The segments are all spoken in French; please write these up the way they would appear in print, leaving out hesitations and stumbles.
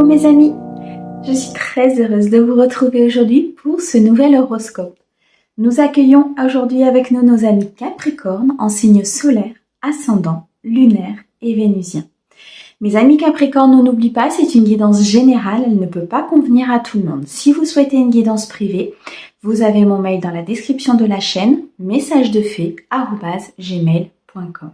Coucou mes amis, je suis très heureuse de vous retrouver aujourd'hui pour ce nouvel horoscope. Nous accueillons aujourd'hui avec nous nos amis Capricorne en signe solaire, ascendant, lunaire et vénusien. Mes amis Capricorne, on n'oublie pas, c'est une guidance générale, elle ne peut pas convenir à tout le monde. Si vous souhaitez une guidance privée, vous avez mon mail dans la description de la chaîne, messagesdefée@gmail.com.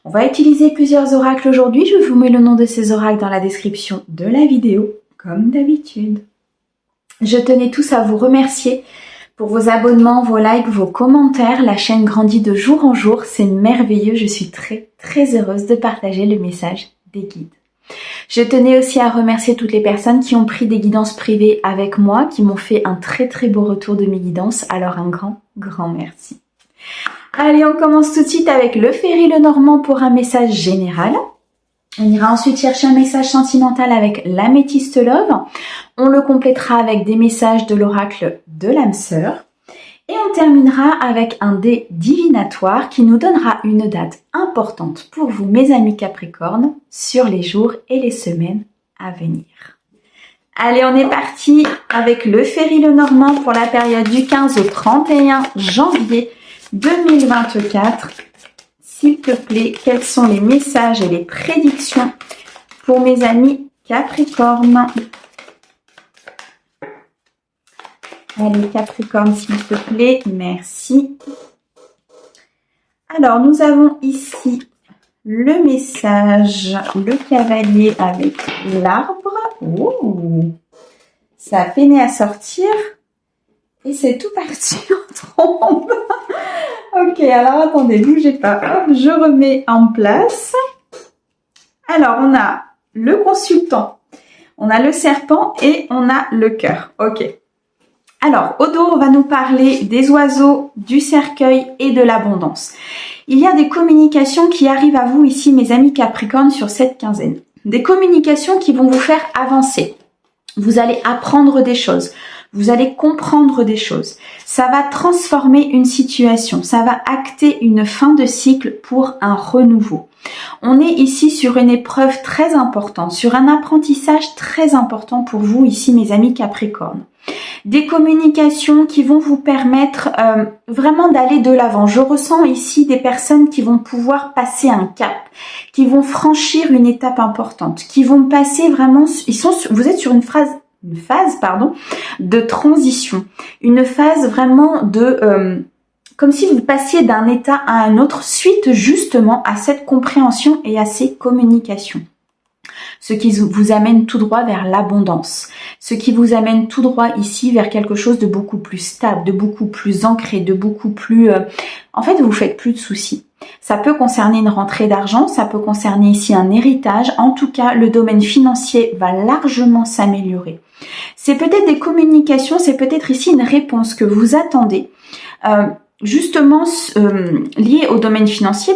On va utiliser plusieurs oracles aujourd'hui, je vous mets le nom de ces oracles dans la description de la vidéo, comme d'habitude. Je tenais tous à vous remercier pour vos abonnements, vos likes, vos commentaires. La chaîne grandit de jour en jour, c'est merveilleux, je suis très heureuse de partager le message des guides. Je tenais aussi à remercier toutes les personnes qui ont pris des guidances privées avec moi, qui m'ont fait un très beau retour de mes guidances, alors un grand merci. Allez, on commence tout de suite avec le Ferry Lenormand pour un message général. On ira ensuite chercher un message sentimental avec l'Améthyste Love. On le complétera avec des messages de l'oracle de l'âme sœur. Et on terminera avec un dé divinatoire qui nous donnera une date importante pour vous, mes amis Capricorne, sur les jours et les semaines à venir. Allez, on est parti avec le Ferry Lenormand pour la période du 15 au 31 janvier 2024. S'il te plaît, quels sont les messages et les prédictions pour mes amis Capricorne? Allez, Capricorne, s'il te plaît, merci. Alors, nous avons ici le message, le cavalier avec l'arbre. Oh, ça a peiné à sortir et c'est tout parti en trombe. Ok, alors attendez, bougez pas. Hop, je remets en place. Alors, on a le consultant, on a le serpent et on a le cœur. Ok. Alors, au dos, on va nous parler des oiseaux, du cercueil et de l'abondance. Il y a des communications qui arrivent à vous ici, mes amis Capricorne, sur cette quinzaine. Des communications qui vont vous faire avancer. Vous allez apprendre des choses. Vous allez comprendre des choses. Ça va transformer une situation. Ça va acter une fin de cycle pour un renouveau. On est ici sur une épreuve très importante, sur un apprentissage très important pour vous ici, mes amis Capricorne. Des communications qui vont vous permettre vraiment d'aller de l'avant. Je ressens ici des personnes qui vont pouvoir passer un cap, qui vont franchir une étape importante, qui vont passer vraiment, vous êtes sur une phase de transition, une phase vraiment de comme si vous passiez d'un état à un autre suite justement à cette compréhension et à ces communications. Ce qui vous amène tout droit vers l'abondance, ce qui vous amène tout droit ici vers quelque chose de beaucoup plus stable, de beaucoup plus ancré, de beaucoup plus... En fait, vous faites plus de soucis. Ça peut concerner une rentrée d'argent, ça peut concerner ici un héritage. En tout cas, le domaine financier va largement s'améliorer. C'est peut-être des communications, c'est peut-être ici une réponse que vous attendez, justement liée au domaine financier,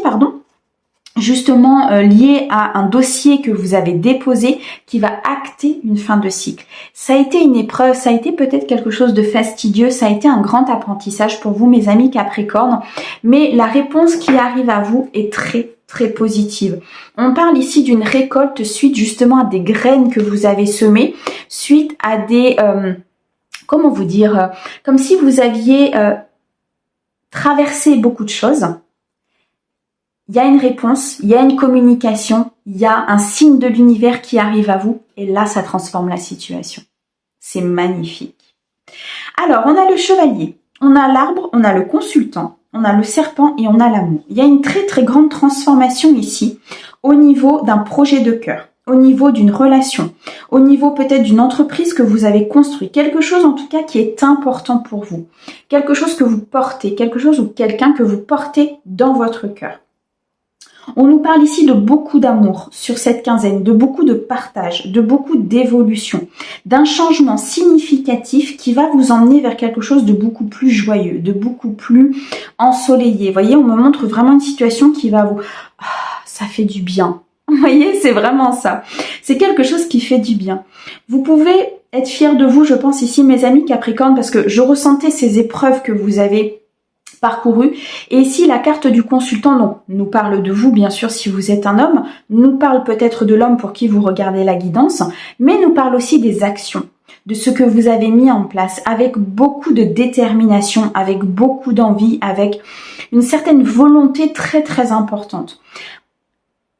justement lié à un dossier que vous avez déposé qui va acter une fin de cycle. Ça a été une épreuve, ça a été peut-être quelque chose de fastidieux, ça a été un grand apprentissage pour vous, mes amis Capricorne, mais la réponse qui arrive à vous est très positive. On parle ici d'une récolte suite justement à des graines que vous avez semées, suite à des... comment vous dire, comme si vous aviez traversé beaucoup de choses. Il y a une réponse, il y a une communication, il y a un signe de l'univers qui arrive à vous et là, ça transforme la situation. C'est magnifique. Alors, on a le chevalier, on a l'arbre, on a le consultant, on a le serpent et on a l'amour. Il y a une très grande transformation ici au niveau d'un projet de cœur, au niveau d'une relation, au niveau peut-être d'une entreprise que vous avez construite, quelque chose en tout cas qui est important pour vous, quelque chose que vous portez, quelque chose ou quelqu'un que vous portez dans votre cœur. On nous parle ici de beaucoup d'amour sur cette quinzaine, de beaucoup de partage, de beaucoup d'évolution, d'un changement significatif qui va vous emmener vers quelque chose de beaucoup plus joyeux, de beaucoup plus ensoleillé. Vous voyez, on me montre vraiment une situation qui va vous... ça fait du bien. Vous voyez, c'est vraiment ça. C'est quelque chose qui fait du bien. Vous pouvez être fiers de vous, je pense ici, mes amis Capricorne, parce que je ressentais ces épreuves que vous avez parcouru. Et ici, la carte du consultant donc, nous parle de vous, bien sûr, si vous êtes un homme, nous parle peut-être de l'homme pour qui vous regardez la guidance, mais nous parle aussi des actions, de ce que vous avez mis en place avec beaucoup de détermination, avec beaucoup d'envie, avec une certaine volonté très très importante.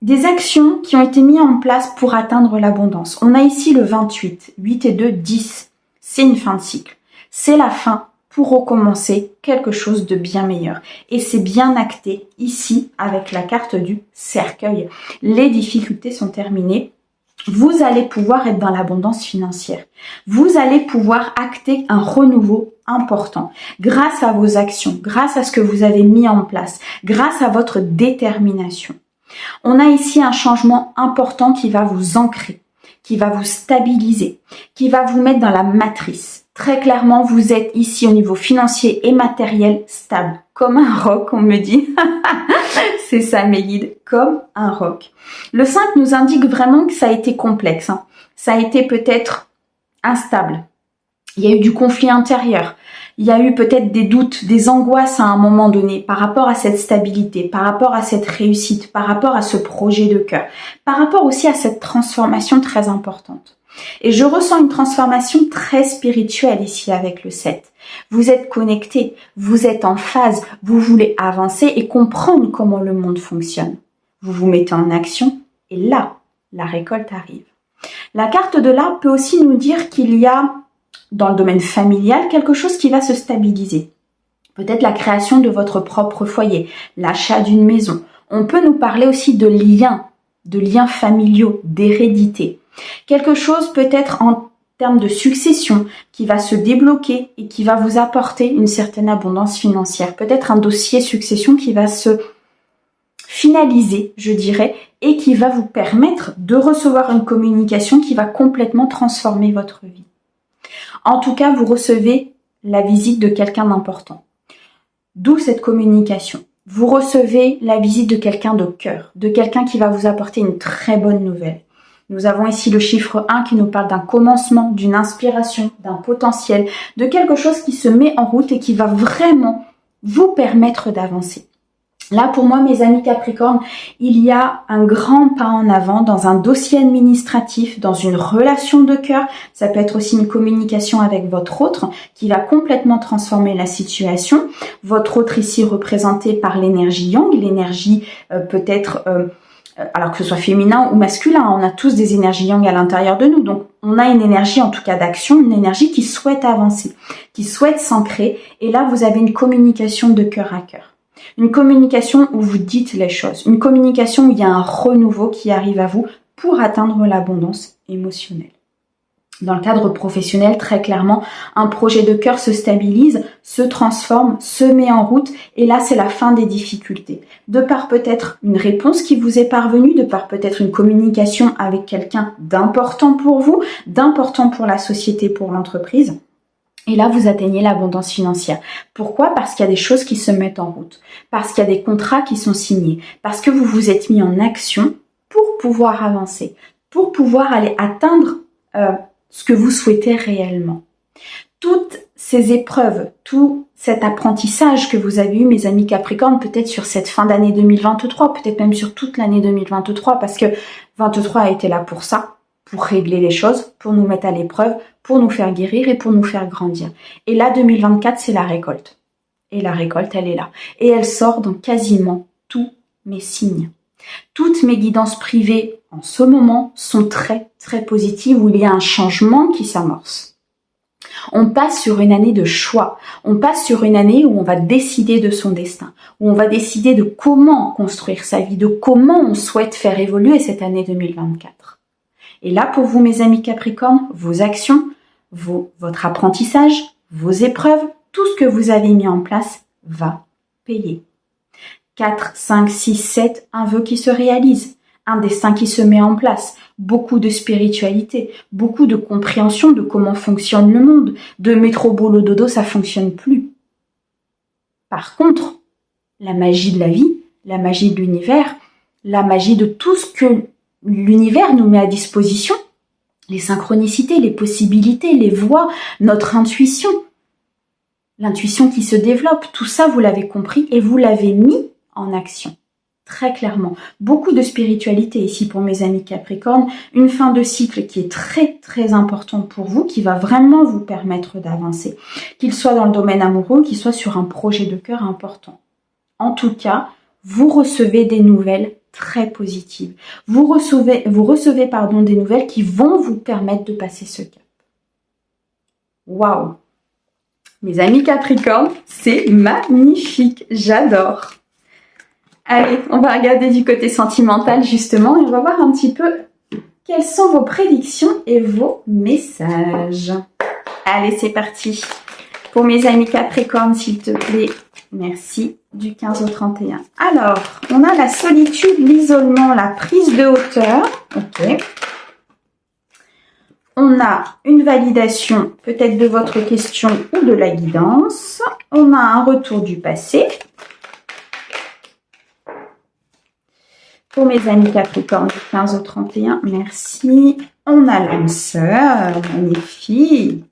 Des actions qui ont été mises en place pour atteindre l'abondance. On a ici le 28, 8 et 2, 10. C'est une fin de cycle. C'est la fin pour recommencer quelque chose de bien meilleur. Et c'est bien acté ici avec la carte du cercueil. Les difficultés sont terminées. Vous allez pouvoir être dans l'abondance financière. Vous allez pouvoir acter un renouveau important grâce à vos actions, grâce à ce que vous avez mis en place, grâce à votre détermination. On a ici un changement important qui va vous ancrer, qui va vous stabiliser, qui va vous mettre dans la matrice. Très clairement, vous êtes ici au niveau financier et matériel stable, comme un roc, on me dit. C'est ça mes guides, comme un roc. Le 5 nous indique vraiment que ça a été complexe. Ça a été peut-être instable. Il y a eu du conflit intérieur. Il y a eu peut-être des doutes, des angoisses à un moment donné par rapport à cette stabilité, par rapport à cette réussite, par rapport à ce projet de cœur, par rapport aussi à cette transformation très importante. Et je ressens une transformation très spirituelle ici avec le 7. Vous êtes connecté, vous êtes en phase, vous voulez avancer et comprendre comment le monde fonctionne. Vous vous mettez en action et là, la récolte arrive. La carte de l'arbre peut aussi nous dire qu'il y a, dans le domaine familial, quelque chose qui va se stabiliser. Peut-être la création de votre propre foyer, l'achat d'une maison. On peut nous parler aussi de liens familiaux, d'hérédité. Quelque chose peut-être en termes de succession qui va se débloquer et qui va vous apporter une certaine abondance financière. Peut-être un dossier succession qui va se finaliser, je dirais, et qui va vous permettre de recevoir une communication qui va complètement transformer votre vie. En tout cas, vous recevez la visite de quelqu'un d'important. D'où cette communication. Vous recevez la visite de quelqu'un de cœur, de quelqu'un qui va vous apporter une très bonne nouvelle. Nous avons ici le chiffre 1 qui nous parle d'un commencement, d'une inspiration, d'un potentiel, de quelque chose qui se met en route et qui va vraiment vous permettre d'avancer. Là, pour moi, mes amis Capricorne, il y a un grand pas en avant dans un dossier administratif, dans une relation de cœur. Ça peut être aussi une communication avec votre autre qui va complètement transformer la situation. Votre autre ici représenté par l'énergie yang, l'énergie peut-être... alors que ce soit féminin ou masculin, on a tous des énergies yang à l'intérieur de nous. Donc, on a une énergie, en tout cas d'action, une énergie qui souhaite avancer, qui souhaite s'ancrer. Et là, vous avez une communication de cœur à cœur. Une communication où vous dites les choses. Une communication où il y a un renouveau qui arrive à vous pour atteindre l'abondance émotionnelle. Dans le cadre professionnel, très clairement, un projet de cœur se stabilise, se transforme, se met en route et là, c'est la fin des difficultés. De par peut-être une réponse qui vous est parvenue, de par peut-être une communication avec quelqu'un d'important pour vous, d'important pour la société, pour l'entreprise. Et là, vous atteignez l'abondance financière. Pourquoi? Parce qu'il y a des choses qui se mettent en route, parce qu'il y a des contrats qui sont signés, parce que vous vous êtes mis en action pour pouvoir avancer, pour pouvoir aller atteindre ce que vous souhaitez réellement. Toutes ces épreuves, tout cet apprentissage que vous avez eu, mes amis Capricorne, peut-être sur cette fin d'année 2023, peut-être même sur toute l'année 2023, parce que 23 a été là pour ça, pour régler les choses, pour nous mettre à l'épreuve, pour nous faire guérir et pour nous faire grandir. Et là, 2024, c'est la récolte. Et la récolte, elle est là. Et elle sort dans quasiment tous mes signes. Toutes mes guidances privées en ce moment sont très, très positives, où il y a un changement qui s'amorce. On passe sur une année de choix. On passe sur une année où on va décider de son destin, où on va décider de comment construire sa vie, de comment on souhaite faire évoluer cette année 2024. Et là, pour vous, mes amis Capricorne, vos actions, votre apprentissage, vos épreuves, tout ce que vous avez mis en place va payer. 4, 5, 6, 7, un vœu qui se réalise, un destin qui se met en place, beaucoup de spiritualité, beaucoup de compréhension de comment fonctionne le monde, de métro boulot dodo, ça fonctionne plus. Par contre, la magie de la vie, la magie de l'univers, la magie de tout ce que l'univers nous met à disposition, les synchronicités, les possibilités, les voies, notre intuition, l'intuition qui se développe. Tout ça, vous l'avez compris et vous l'avez mis en action. Très clairement. Beaucoup de spiritualité ici pour mes amis Capricorne. Une fin de cycle qui est très très importante pour vous, qui va vraiment vous permettre d'avancer. Qu'il soit dans le domaine amoureux, qu'il soit sur un projet de cœur important. En tout cas, vous recevez des nouvelles très positives. Vous recevez des nouvelles qui vont vous permettre de passer ce cap. Waouh! Mes amis Capricorne, c'est magnifique. J'adore. Allez, on va regarder du côté sentimental justement et on va voir un petit peu quelles sont vos prédictions et vos messages. Allez, c'est parti. Pour mes amis Capricorne, s'il te plaît, merci, du 15 au 31. Alors, on a la solitude, l'isolement, la prise de hauteur. Ok. On a une validation peut-être de votre question ou de la guidance. On a un retour du passé. Pour mes amis Capricorne du 15 au 31, merci. On a l'âme sœur, magnifique.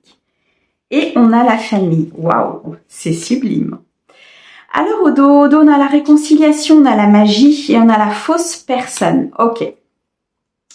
Et on a la famille. Waouh, c'est sublime. Alors au dos, on a la réconciliation, on a la magie et on a la fausse personne. Ok.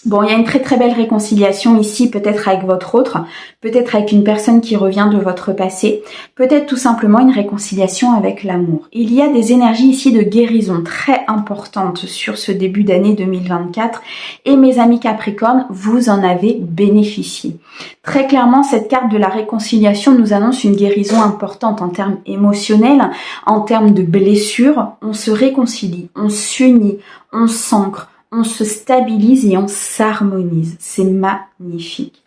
Bon, il y a une très très belle réconciliation ici, peut-être avec votre autre, peut-être avec une personne qui revient de votre passé, peut-être tout simplement une réconciliation avec l'amour. Il y a des énergies ici de guérison très importantes sur ce début d'année 2024 et mes amis Capricorne, vous en avez bénéficié. Très clairement, cette carte de la réconciliation nous annonce une guérison importante en termes émotionnels, en termes de blessures. On se réconcilie, on s'unit, on s'ancre, on se stabilise et on s'harmonise. C'est magnifique.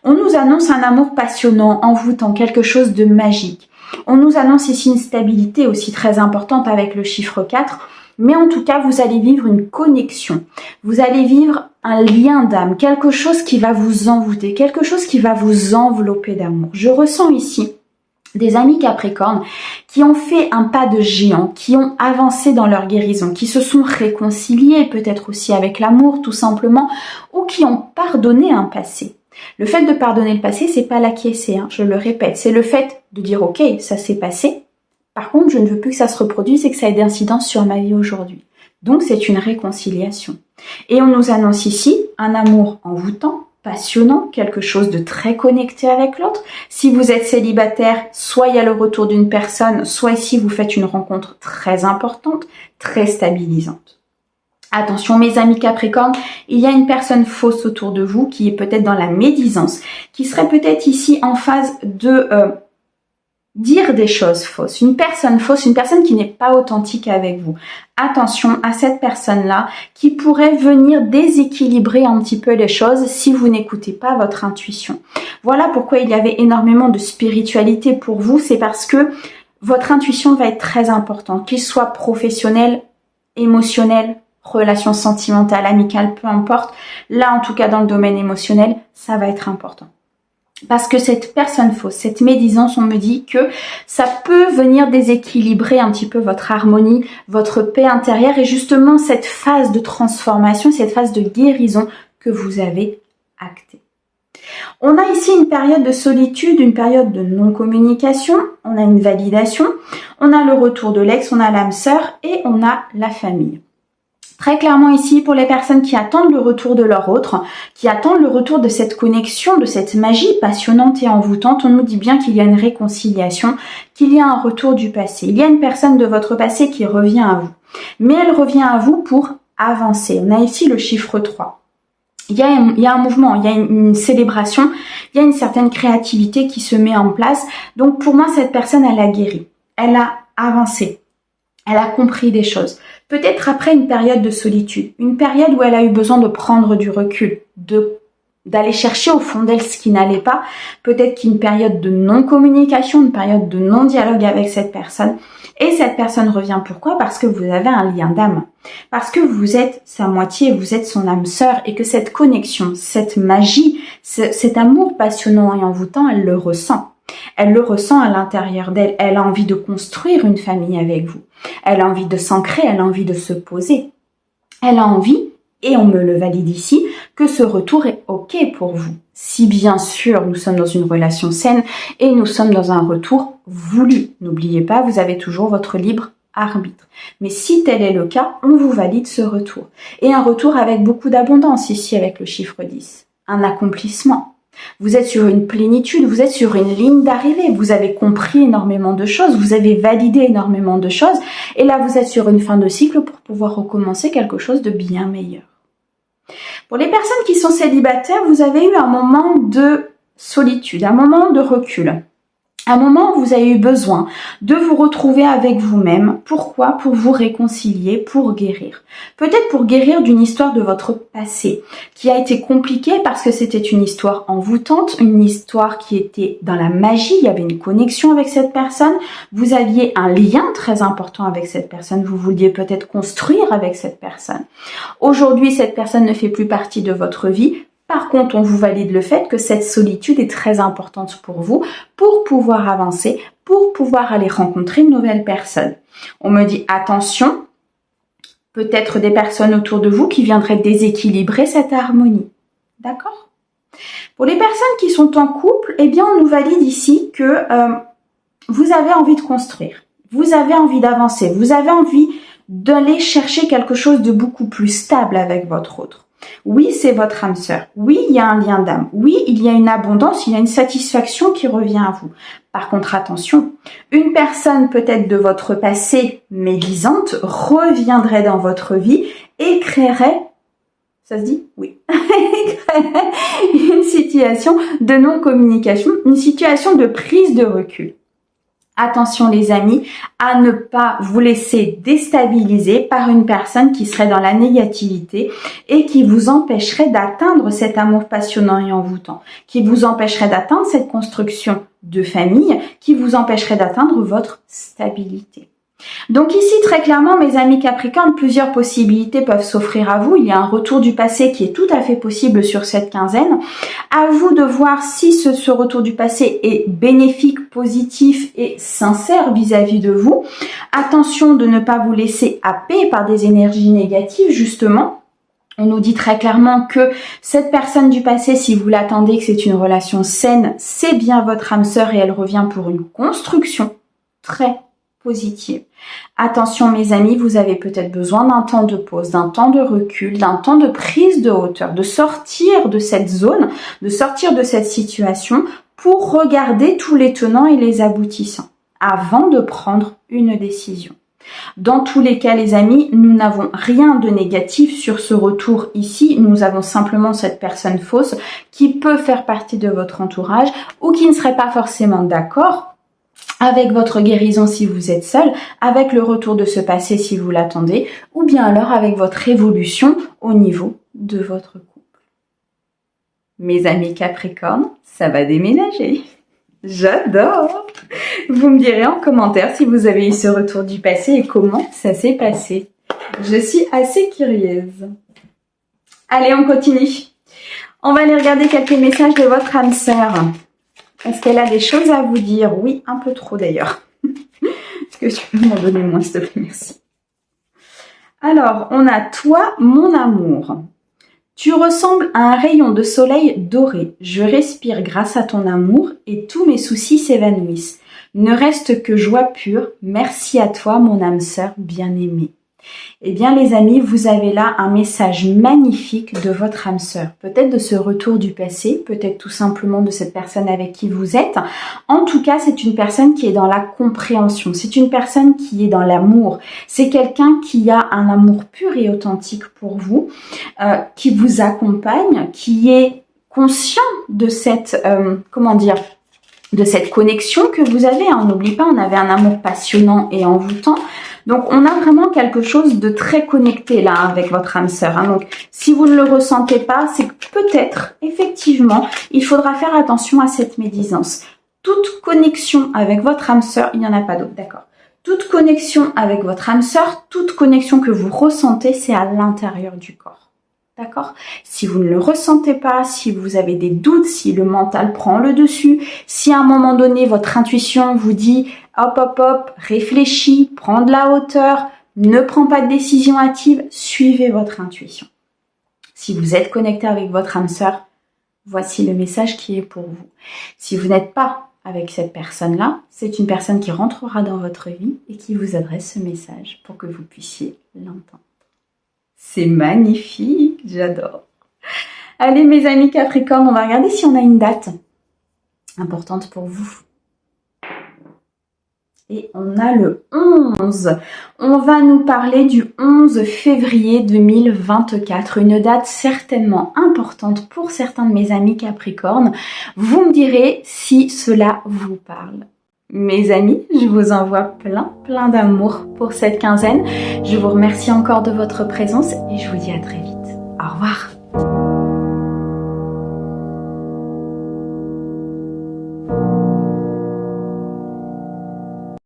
On nous annonce un amour passionnant, envoûtant, quelque chose de magique. On nous annonce ici une stabilité aussi très importante avec le chiffre 4. Mais en tout cas, vous allez vivre une connexion. Vous allez vivre un lien d'âme, quelque chose qui va vous envoûter, quelque chose qui va vous envelopper d'amour. Je ressens ici des amis Capricorne qui ont fait un pas de géant, qui ont avancé dans leur guérison, qui se sont réconciliés peut-être aussi avec l'amour tout simplement, ou qui ont pardonné un passé. Le fait de pardonner le passé, c'est pas l'acquiescer, hein, je le répète, c'est le fait de dire ok, ça s'est passé, par contre je ne veux plus que ça se reproduise et que ça ait d'incidence sur ma vie aujourd'hui. Donc c'est une réconciliation. Et on nous annonce ici un amour envoûtant, passionnant, quelque chose de très connecté avec l'autre. Si vous êtes célibataire, soit il y a le retour d'une personne, soit ici vous faites une rencontre très importante, très stabilisante. Attention mes amis Capricorne, il y a une personne fausse autour de vous qui est peut-être dans la médisance, qui serait peut-être ici en phase de dire des choses fausses. Une personne fausse, une personne qui n'est pas authentique avec vous. Attention à cette personne-là qui pourrait venir déséquilibrer un petit peu les choses si vous n'écoutez pas votre intuition. Voilà pourquoi il y avait énormément de spiritualité pour vous. C'est parce que votre intuition va être très importante, qu'il soit professionnel, émotionnel, relation sentimentale, amicale, peu importe. Là, en tout cas, dans le domaine émotionnel, ça va être important. Parce que cette personne fausse, cette médisance, on me dit que ça peut venir déséquilibrer un petit peu votre harmonie, votre paix intérieure et justement cette phase de transformation, cette phase de guérison que vous avez actée. On a ici une période de solitude, une période de non-communication, on a une validation, on a le retour de l'ex, on a l'âme sœur et on a la famille. Très clairement ici, pour les personnes qui attendent le retour de leur autre, qui attendent le retour de cette connexion, de cette magie passionnante et envoûtante, on nous dit bien qu'il y a une réconciliation, qu'il y a un retour du passé. Il y a une personne de votre passé qui revient à vous. Mais elle revient à vous pour avancer. On a ici le chiffre 3. Il y a un mouvement, il y a une célébration, il y a une certaine créativité qui se met en place. Donc pour moi, cette personne, elle a guéri. Elle a avancé. Elle a compris des choses. Peut-être après une période de solitude, une période où elle a eu besoin de prendre du recul, d'aller chercher au fond d'elle ce qui n'allait pas. Peut-être qu'une période de non-communication, une période de non-dialogue avec cette personne. Et cette personne revient. Pourquoi? Parce que vous avez un lien d'âme. Parce que vous êtes sa moitié, vous êtes son âme sœur et que cette connexion, cette magie, cet amour passionnant et envoûtant, elle le ressent. Elle le ressent à l'intérieur d'elle. Elle a envie de construire une famille avec vous. Elle a envie de s'ancrer, elle a envie de se poser. Elle a envie, et on me le valide ici, que ce retour est OK pour vous. Si bien sûr nous sommes dans une relation saine et nous sommes dans un retour voulu. N'oubliez pas, vous avez toujours votre libre arbitre. Mais si tel est le cas, on vous valide ce retour. Et un retour avec beaucoup d'abondance ici avec le chiffre 10. Un accomplissement. Vous êtes sur une plénitude, vous êtes sur une ligne d'arrivée, vous avez compris énormément de choses, vous avez validé énormément de choses, et là vous êtes sur une fin de cycle pour pouvoir recommencer quelque chose de bien meilleur. Pour les personnes qui sont célibataires, vous avez eu un moment de solitude, un moment de recul. Un moment où vous avez eu besoin de vous retrouver avec vous-même. Pourquoi? Pour vous réconcilier, pour guérir. Peut-être pour guérir d'une histoire de votre passé qui a été compliquée parce que c'était une histoire envoûtante, une histoire qui était dans la magie, il y avait une connexion avec cette personne, vous aviez un lien très important avec cette personne, vous vouliez peut-être construire avec cette personne. Aujourd'hui, cette personne ne fait plus partie de votre vie. Par contre, on vous valide le fait que cette solitude est très importante pour vous, pour pouvoir avancer, pour pouvoir aller rencontrer une nouvelle personne. On me dit attention, peut-être des personnes autour de vous qui viendraient déséquilibrer cette harmonie. D'accord? Pour les personnes qui sont en couple, eh bien, on nous valide ici que vous avez envie de construire, vous avez envie d'avancer, vous avez envie d'aller chercher quelque chose de beaucoup plus stable avec votre autre. Oui, c'est votre âme sœur. Oui, il y a un lien d'âme. Oui, il y a une abondance, il y a une satisfaction qui revient à vous. Par contre, attention, une personne peut-être de votre passé médisante reviendrait dans votre vie et créerait, ça se dit? Oui, une situation de non-communication, une situation de prise de recul. Attention les amis, à ne pas vous laisser déstabiliser par une personne qui serait dans la négativité et qui vous empêcherait d'atteindre cet amour passionnant et envoûtant, qui vous empêcherait d'atteindre cette construction de famille, qui vous empêcherait d'atteindre votre stabilité. Donc ici, très clairement, mes amis Capricorne, plusieurs possibilités peuvent s'offrir à vous. Il y a un retour du passé qui est tout à fait possible sur cette quinzaine. À vous de voir si ce retour du passé est bénéfique, positif et sincère vis-à-vis de vous. Attention de ne pas vous laisser happer par des énergies négatives, justement. On nous dit très clairement que cette personne du passé, si vous l'attendez, que c'est une relation saine, c'est bien votre âme sœur et elle revient pour une construction très positive. Attention mes amis, vous avez peut-être besoin d'un temps de pause, d'un temps de recul, d'un temps de prise de hauteur, de sortir de cette zone, de sortir de cette situation pour regarder tous les tenants et les aboutissants avant de prendre une décision. Dans tous les cas les amis, nous n'avons rien de négatif sur ce retour ici, nous avons simplement cette personne fausse qui peut faire partie de votre entourage ou qui ne serait pas forcément d'accord avec votre guérison si vous êtes seul, avec le retour de ce passé si vous l'attendez, ou bien alors avec votre évolution au niveau de votre couple. Mes amis Capricorne, ça va déménager. J'adore! Vous me direz en commentaire si vous avez eu ce retour du passé et comment ça s'est passé. Je suis assez curieuse. Allez, on continue. On va aller regarder quelques messages de votre âme sœur. Est-ce qu'elle a des choses à vous dire? Oui, un peu trop d'ailleurs. Est-ce que tu peux m'en donner moins, s'il te plaît? Merci. Alors, on a toi, mon amour. Tu ressembles à un rayon de soleil doré. Je respire grâce à ton amour et tous mes soucis s'évanouissent. Ne reste que joie pure. Merci à toi, mon âme sœur bien-aimée. Eh bien les amis, vous avez là un message magnifique de votre âme sœur. Peut-être de ce retour du passé, peut-être tout simplement de cette personne avec qui vous êtes. En tout cas, c'est une personne qui est dans la compréhension. C'est une personne qui est dans l'amour. C'est quelqu'un qui a un amour pur et authentique pour vous, qui vous accompagne, qui est conscient de cette, de cette connexion que vous avez. On n'oublie pas, on avait un amour passionnant et envoûtant. Donc, on a vraiment quelque chose de très connecté là avec votre âme sœur. Donc, si vous ne le ressentez pas, c'est que peut-être, effectivement, il faudra faire attention à cette médisance. Toute connexion avec votre âme sœur, il n'y en a pas d'autre, d'accord? Toute connexion avec votre âme sœur, toute connexion que vous ressentez, c'est à l'intérieur du corps. D'accord? Si vous ne le ressentez pas, si vous avez des doutes, si le mental prend le dessus, si à un moment donné, votre intuition vous dit hop, hop, hop, réfléchis, prends de la hauteur, ne prends pas de décision hâtive, suivez votre intuition. Si vous êtes connecté avec votre âme sœur, voici le message qui est pour vous. Si vous n'êtes pas avec cette personne-là, c'est une personne qui rentrera dans votre vie et qui vous adresse ce message pour que vous puissiez l'entendre. C'est magnifique, j'adore. Allez mes amis Capricorne, on va regarder si on a une date importante pour vous. Et on a le 11. On va nous parler du 11 février 2024, une date certainement importante pour certains de mes amis Capricorne. Vous me direz si cela vous parle. Mes amis, je vous envoie plein d'amour pour cette quinzaine. Je vous remercie encore de votre présence et je vous dis à très vite. Au revoir.